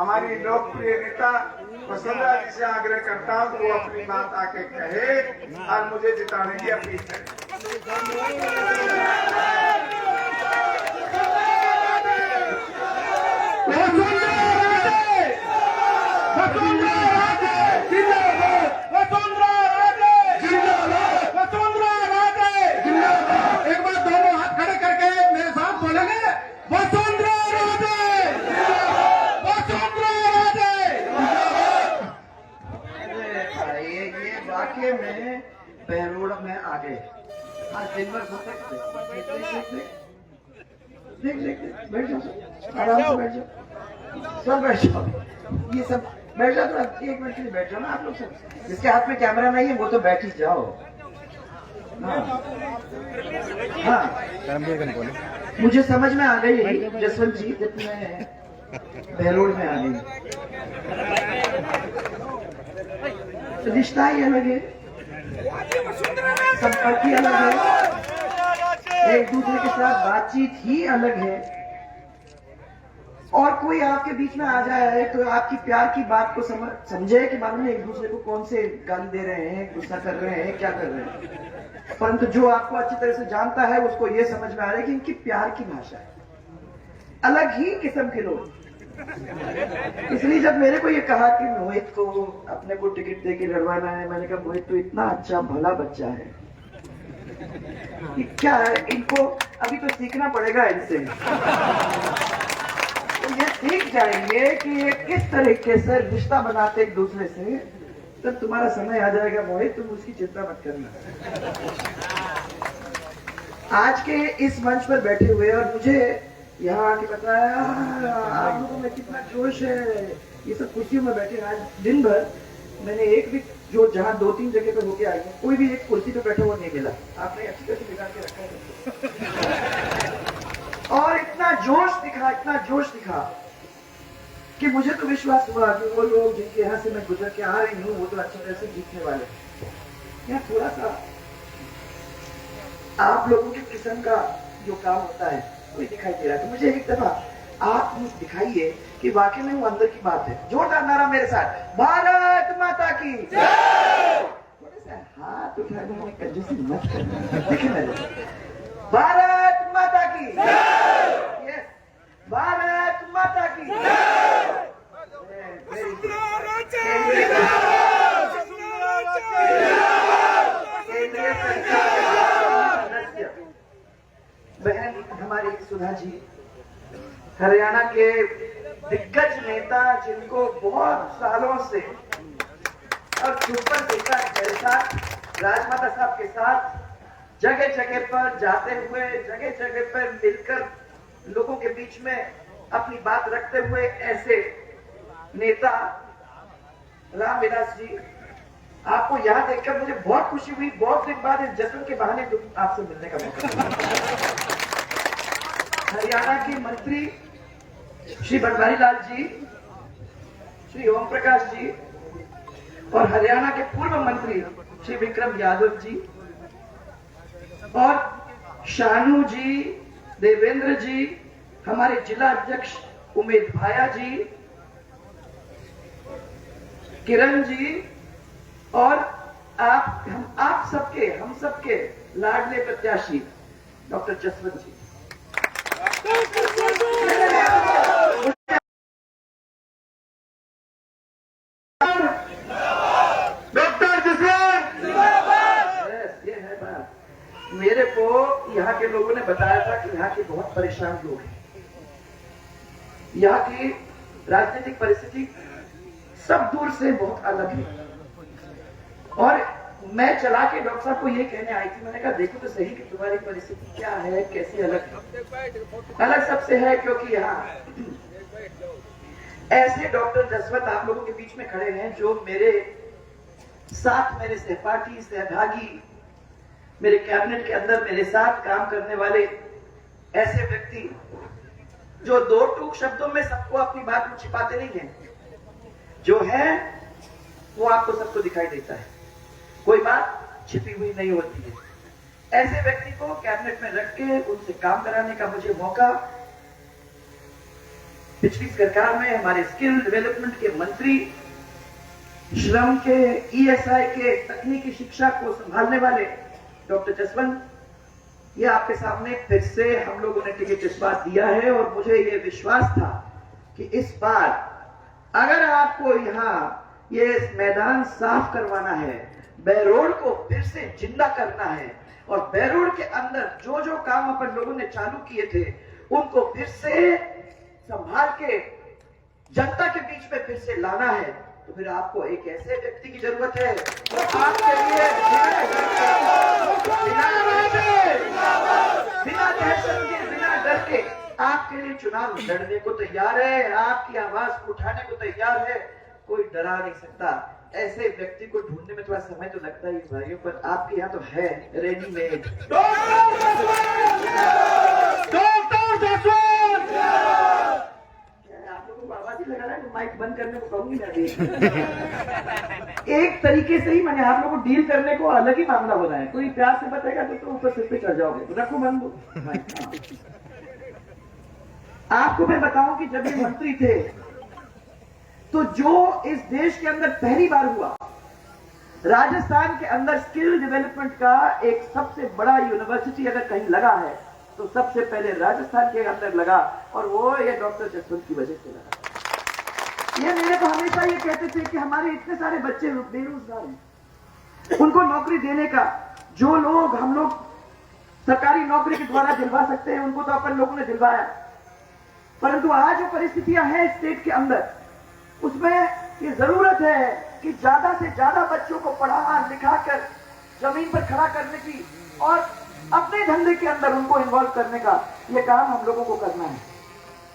हमारी लोकप्रिय नेता वसुंधरा जी से आग्रह करता हूँ कि वो अपनी बात आके कहे और मुझे जिताने की अपील करे। एक बार दोनों हाथ खड़े करके मेरे साथ बोलेंगे वसुंधरा राजे, वसुंधरा राजे। ये वाकई में बहरोड़ में आ गए। आज दिन भर सोते देख बैठ जाओ, आराम से बैठ जाओ, सब बैठ जाओ, ये सब बैठ जाओ। तो 1 मिनट के लिए बैठ जाओ ना आप लोग सब। जिसके हाथ में कैमरा नहीं है वो तो बैठ ही जाओ। हाँ, मुझे समझ में आ गई जसवंत जी जब मैं बहरोड़ में आ गई। रिश्ता ही अलग है, संपर्क ही अलग है, एक दूसरे के साथ बातचीत ही अलग है। और कोई आपके बीच में आ जाए तो आपकी प्यार की बात को समझे कि बाद में एक दूसरे को कौन से गाली दे रहे हैं, गुस्सा कर रहे हैं, क्या कर रहे हैं। परंतु जो आपको अच्छी तरह से जानता है उसको ये समझ में आ रहा है कि इनकी प्यार की भाषा है, अलग ही किस्म के लोग। इसलिए जब मेरे को ये कहा कि मोहित को अपने को टिकट दे के लड़वाना है, मैंने कहा मोहित तो इतना अच्छा भला बच्चा है, क्या है इनको अभी तो सीखना पड़ेगा इनसे। तो ये सीख जाएंगे कि ये किस तरीके से रिश्ता बनाते एक दूसरे से, तब तुम्हारा समय आ जाएगा मोहित, तुम उसकी चिंता मत करना। आज के इस मंच पर बैठे हुए और मुझे यहाँ आके बताया आप लोगों में कितना जोश है, ये सब कुर्सियों में बैठे। आज दिन भर मैंने एक भी जो जहाँ 2-3 जगह पे होके आई है, कोई भी एक कुर्सी पे बैठा हुआ नहीं मिला। आपने अच्छी तरह से बिगाड़ के रखा है। और इतना जोश दिखा, इतना जोश दिखा कि मुझे तो विश्वास हुआ कि वो लोग जिनके यहाँ से मैं गुजर के आ रही हूँ वो तो अच्छी तरह से जीतने वाले। यहाँ थोड़ा सा आप लोगों की किस्म का जो काम होता है कोई दिखाई दे रहा है, तो मुझे एक दफा आप मुझे दिखाइए कि वाकई में वो अंदर की बात है। जोरदार नारा मेरे साथ, भारत माता की। थोड़े से हाथ उठा दो, कंजूसी मत करना, देखिए मेरे भारत माता की। यस, भारत माता की। बहन हमारी सुधा जी हरियाणा के दिग्गज नेता, जिनको बहुत सालों से और सुपर देखा मेरे साथ, राजमाता साहब के साथ जगह जगह पर जाते हुए, जगह जगह पर मिलकर लोगों के बीच में अपनी बात रखते हुए ऐसे नेता रामविलास जी, आपको यहाँ देखकर मुझे बहुत खुशी हुई। बहुत दिन बाद इस जश्न के बहाने आपसे मिलने का मौका मिला। हरियाणा के मंत्री श्री बनवारी लाल जी, श्री ओम प्रकाश जी और हरियाणा के पूर्व मंत्री श्री विक्रम यादव जी और शानू जी, देवेंद्र जी, हमारे जिला अध्यक्ष उमेद भाया जी, किरण जी और हम सबके लाडले प्रत्याशी डॉक्टर जसवंत जी। डॉक्टर जसवंत, ये है बात। मेरे को यहाँ के लोगों ने बताया था कि यहाँ के बहुत परेशान लोग हैं, यहाँ की राजनीतिक परिस्थिति सब दूर से बहुत अलग है। और मैं चला के डॉक्टर साहब को ये कहने आई थी, मैंने कहा देखो तो सही कि तुम्हारी परिस्थिति क्या है, कैसी अलग है। अलग सबसे है क्योंकि यहाँ ऐसे डॉक्टर जसवंत आप लोगों के बीच में खड़े हैं जो मेरे साथ, मेरे सहपाठी, सहभागी, मेरे कैबिनेट के अंदर मेरे साथ काम करने वाले ऐसे व्यक्ति जो 2 टूक शब्दों में सबको अपनी बात को छिपाते नहीं हैं, जो है वो आपको सबको दिखाई देता है, कोई बात छिपी हुई नहीं होती है। ऐसे व्यक्ति को कैबिनेट में रख के उनसे काम कराने का मुझे मौका पिछली सरकार में हमारे स्किल डेवलपमेंट के मंत्री, श्रम के, ईएसआई के, तकनीकी शिक्षा को संभालने वाले डॉक्टर जसवंत, ये आपके सामने फिर से हम लोगों ने टिकट इस बार दिया है और मुझे ये विश्वास था कि इस बार अगर आपको यहाँ ये मैदान साफ करवाना है, बेरोड को फिर से जिंदा करना है और बेरोड के अंदर जो जो काम अपन लोगों ने चालू किए थे उनको फिर से संभाल के जनता के बीच में फिर से लाना है, तो फिर आपको एक ऐसे व्यक्ति की जरूरत है जो आपके लिए बिना दहशत के, बिना डर के आपके लिए चुनाव लड़ने को तैयार है, आपकी आवाज उठाने को तैयार है। कोई डरा नहीं सकता। ऐसे व्यक्ति को ढूंढने में थोड़ा समय तो लगता ही भाइयों, पर आपके यहाँ तो है रेडीमेड। आप लोगों को आवाज ही लगा रहा है, तो माइक बंद करने को कहूंगी ना अभी। एक तरीके से ही मैंने आप लोगों को डील करने को अलग ही मामला हो रहा है। कोई प्यार से बताएगा तो ऊपर सिर पे चढ़ जाओगे। रखो बंद। आपको मैं बताऊं कि जब ये मंत्री थे तो जो इस देश के अंदर पहली बार हुआ, राजस्थान के अंदर स्किल डेवलपमेंट का एक सबसे बड़ा यूनिवर्सिटी अगर कहीं लगा है तो सबसे पहले राजस्थान के अंदर लगा, और वो ये डॉक्टर जसवंत की वजह से लगा। ये मेरे को हमेशा ये कहते थे कि हमारे इतने सारे बच्चे बेरोजगार हैं, उनको नौकरी देने का, जो लोग हम लोग सरकारी नौकरी के द्वारा दिलवा सकते हैं उनको तो अपन लोगों ने दिलवाया, परंतु आज जो परिस्थितियां हैं स्टेट के अंदर, उसमें ये जरूरत है कि ज्यादा से ज्यादा बच्चों को पढ़ा लिखा कर जमीन पर खड़ा करने की और अपने धंधे के अंदर उनको इन्वॉल्व करने का ये काम हम लोगों को करना है।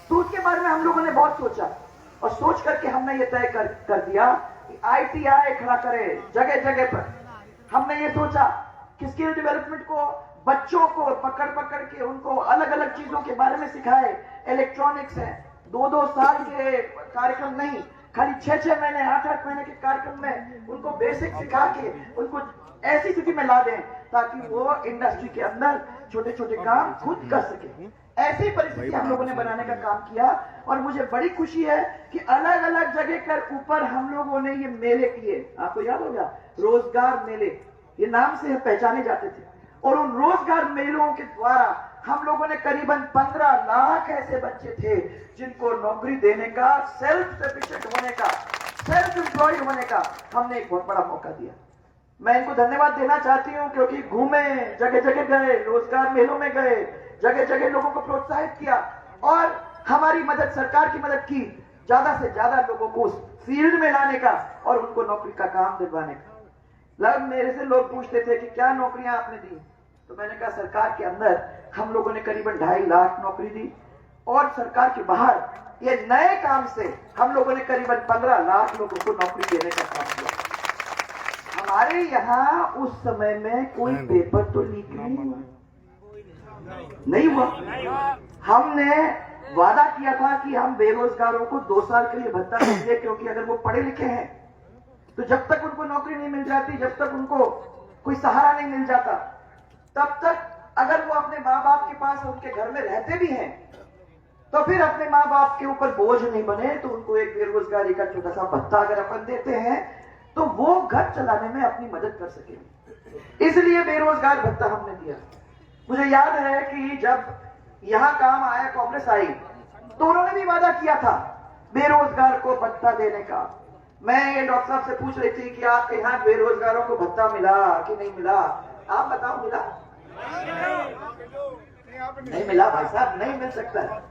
तो उसके बारे में हम लोगों ने बहुत सोचा और सोच करके हमने ये तय कर दिया कि ITI खड़ा करें जगह जगह पर। हमने ये सोचा कि स्किल डेवलपमेंट को बच्चों को पकड़ पकड़ के उनको अलग अलग चीजों के बारे में सिखाए। इलेक्ट्रॉनिक्स है, 2-2 साल के कार्यक्रम नहीं, खाली 6-6 महीने 8-8 महीने के कार्यक्रम में उनको बेसिक सिखा के उनको ऐसी स्थिति में ला दें ताकि वो इंडस्ट्री के अंदर छोटे छोटे काम खुद कर सके। ऐसी परिस्थिति हम लोगों ने बनाने का काम किया और मुझे बड़ी खुशी है कि अलग अलग जगह कर ऊपर हम लोगों ने ये मेले किए। आपको याद होगा रोजगार मेले, ये नाम से पहचाने जाते थे, और उन रोजगार मेलों के द्वारा हम लोगों ने करीबन 15 लाख ऐसे बच्चे थे जिनको नौकरी देने का, सेल्फ सफिशिएंट होने का, सेल्फ एम्प्लॉय होने का हमने एक बहुत बड़ा मौका दिया। मैं इनको धन्यवाद देना चाहती हूँ क्योंकि घूमे, जगह जगह गए, रोजगार मेलों में गए, जगह जगह लोगों को प्रोत्साहित किया और हमारी मदद, सरकार की मदद की, ज्यादा से ज्यादा लोगों को उस फील्ड में लाने का और उनको नौकरी का काम दिलवाने का। मेरे से लोग पूछते थे कि क्या नौकरियां आपने दी, तो मैंने कहा सरकार के अंदर हम लोगों ने करीबन 2.5 लाख नौकरी दी और सरकार के बाहर ये नए काम से हम लोगों ने करीबन 15 लाख लोगों को नौकरी देने का काम किया। हमारे यहाँ उस समय में कोई पेपर तो लीक नहीं हुआ। हमने वादा किया था कि हम बेरोजगारों को 2 साल के लिए भत्ता देंगे, क्योंकि अगर वो पढ़े लिखे हैं तो जब तक उनको नौकरी नहीं मिल जाती, जब तक उनको कोई सहारा नहीं मिल जाता, तब तक अगर वो अपने माँ बाप के पास उनके घर में रहते भी हैं तो फिर अपने माँ बाप के ऊपर बोझ नहीं बने, तो उनको एक बेरोजगारी का छोटा सा भत्ता अगर अपन देते हैं तो वो घर चलाने में अपनी मदद कर सकेंगे। इसलिए बेरोजगार भत्ता हमने दिया। मुझे याद है कि जब यहाँ काम आया, कांग्रेस आई, तो उन्होंने भी वादा किया था बेरोजगार को भत्ता देने का। मैं ये डॉक्टर साहब से पूछ रही थी कि आपके यहाँ बेरोजगारों को भत्ता मिला कि नहीं मिला? आप बताओ, मिला? नहीं मिला भाई साहब, नहीं मिल सकता है।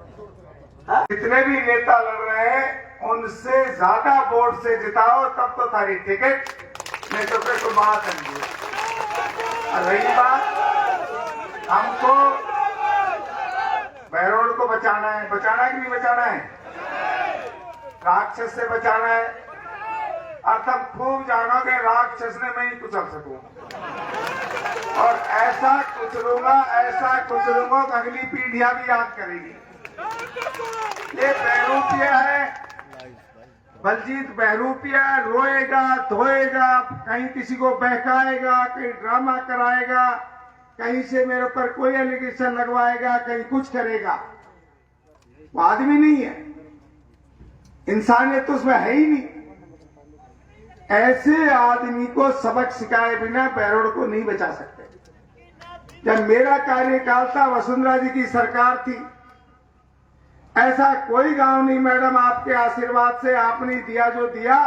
जितने भी नेता लड़ रहे हैं उनसे ज्यादा वोट से जिताओ, तब तो थारी टिकट, नहीं तो फिर तो बात नहीं। रही बात, हमको बेरोड को बचाना है कि नहीं बचाना है? राक्षस से बचाना है। और तब खूब जानोगे राक्षस ने मैं ही कुचल सकूं, और ऐसा कुचलूंगा तो अगली पीढ़ियां भी याद करेगी। ये बहरूपिया है, बलजीत बहरूपिया, रोएगा धोएगा, कहीं किसी को बहकाएगा, कहीं ड्रामा कराएगा, कहीं से मेरे ऊपर कोई एलिगेशन लगवाएगा, कहीं कुछ करेगा। वो आदमी नहीं है, इंसानियत तो उसमें है ही नहीं। ऐसे आदमी को सबक सिखाए बिना बहरोड़ को नहीं बचा सकते। जब मेरा कार्यकाल था, वसुंधरा जी की सरकार थी, ऐसा कोई गांव नहीं मैडम, आपके आशीर्वाद से आपने दिया जो दिया,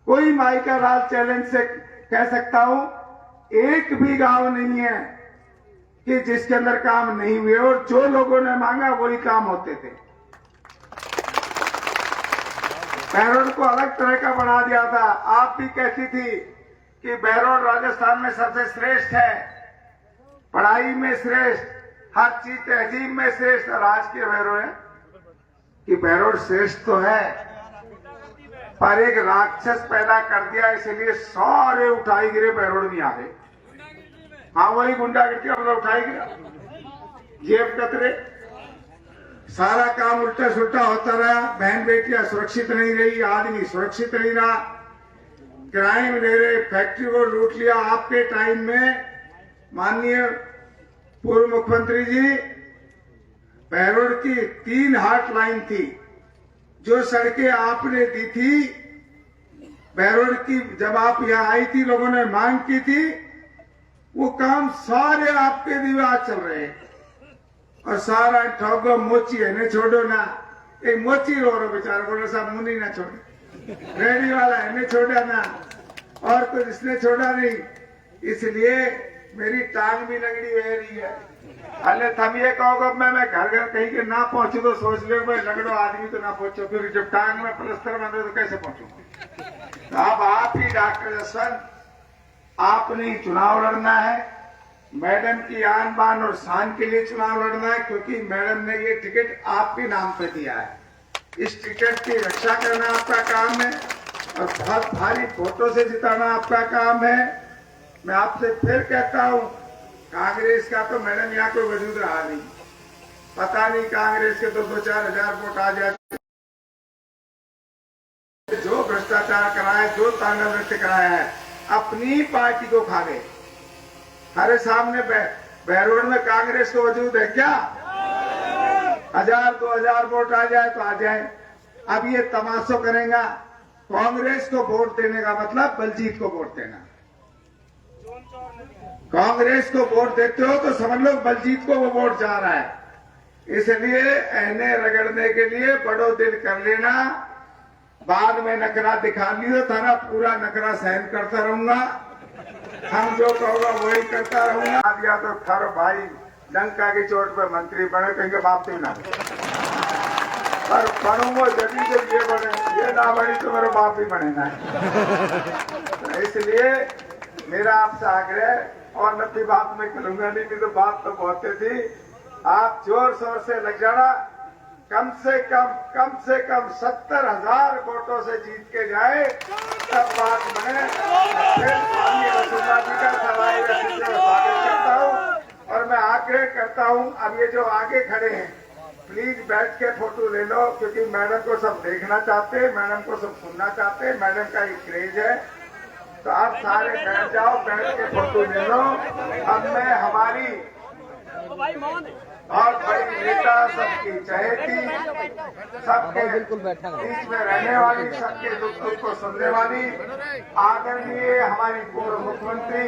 कोई माई का लाल चैलेंज से कह सकता हूं, एक भी गांव नहीं है कि जिसके अंदर काम नहीं हुए, और जो लोगों ने मांगा वही काम होते थे। बहरोड़ को अलग तरह का बना दिया था। आप भी कहती थी कि बहरोड़ राजस्थान में सबसे श्रेष्ठ है, पढ़ाई में श्रेष्ठ, हर चीज तहजीब में श्रेष्ठ। और आज के बहरोड़ है कि बहरोड़ श्रेष्ठ तो है, पर एक राक्षस पैदा कर दिया, इसलिए सारे उठाई गिरे बहरोड़ में आ गए। हाँ, वही गुंडागर्दी अपना उठाई गिरा, जेब कतरे, सारा काम उल्टा सुल्टा होता रहा। बहन बेटियां सुरक्षित नहीं रही, आदमी सुरक्षित नहीं रहा, क्राइम ले रहे, फैक्ट्री को लूट लिया। आपके टाइम में माननीय पूर्व मुख्यमंत्री जी, बहरोड़ की 3 हाट लाइन थी, जो सड़कें आपने दी थी बहरोड़ की, जब आप यहां आई थी, लोगों ने मांग की थी, वो काम सारे आपके दिए आज चल रहे हैं। और सारा ठोगो मोची है, ने छोड़ो ना, एक मोची रो रहा बेचारा, बोलो साहब मुनी ना छोड़े, रेडी वाला है ने छोड़ा ना, और कुछ इसने छोड़ा नहीं। इसलिए मेरी टांग भी लगड़ी रह रही है। अरे तुम ये कहोगे मैं घर घर कहीं के ना पहुंचू तो सोच लो मैं लगड़ो आदमी तो ना पहुंचो, फिर जब टांग में प्लस्तर बन रहे तो कैसे पहुंचूंगा। तो अब आप ही डॉक्टर जसवंत, आपने ही चुनाव लड़ना है, मैडम की आन बान और शान के लिए चुनाव लड़ना है, क्योंकि मैडम ने ये टिकट आपके नाम पे दिया है। इस टिकट की रक्षा करना आपका काम है, और बहुत भारी वोटों से जिताना आपका काम है। मैं आपसे फिर कहता हूं, कांग्रेस का तो मैडम यहाँ कोई वजूद रहा नहीं, पता नहीं कांग्रेस के तो 2-4 हजार वोट आ जाते। जो भ्रष्टाचार कराया, जो तांडव नृत्य कराया है, अपनी पार्टी को खा गए। हमारे सामने बहरोड़ में कांग्रेस को वजूद है क्या? 1000-2000 वोट आ जाए तो आ जाए। अब ये तमाशा करेगा, कांग्रेस को वोट देने का मतलब बलजीत को वोट देना। कांग्रेस को वोट देते हो तो समझ लो बलजीत को वो वोट जा रहा है। इसलिए एने रगड़ने के लिए बड़ो दिल कर लेना, बाद में नखरा दिखा लियो, थारा पूरा नखरा सहन करता रहूंगा, हम जो कहोगा वही करता रहूंगा। या तो थारो भाई डंका की चोट पे मंत्री बने, कहेंगे बाप भी ना, पर बनूंगा जब ये बने, ये ना बनी तो मेरे बाप भी बने ना। तो इसलिए मेरा आपसे आग्रह, और नफी बात में करूंगा नहीं, तो बात तो बहुत थी, आप जोर शोर से लग जाना, कम से कम 70,000 वोटों से जीत के जाए, तब बात बने। फिर माननीय वसुंधरा जी का सवाई रस्सी से स्वागत करता हूँ, और मैं आग्रह करता हूँ, अब ये जो आगे खड़े हैं प्लीज बैठ के फोटो ले लो, क्योंकि मैडम को सब देखना चाहते हैं, मैडम को सब सुनना चाहते हैं, मैडम का एक क्रेज है। तो आप सारे बैठ जाओ, बैठ के फोटो ले लो। अब मैं हमारी और बड़ी नेता, सबकी चहेती, सबके बीच में रहने वाली, सबके दुख को सुनने वाली आदरणीय हमारी पूर्व मुख्यमंत्री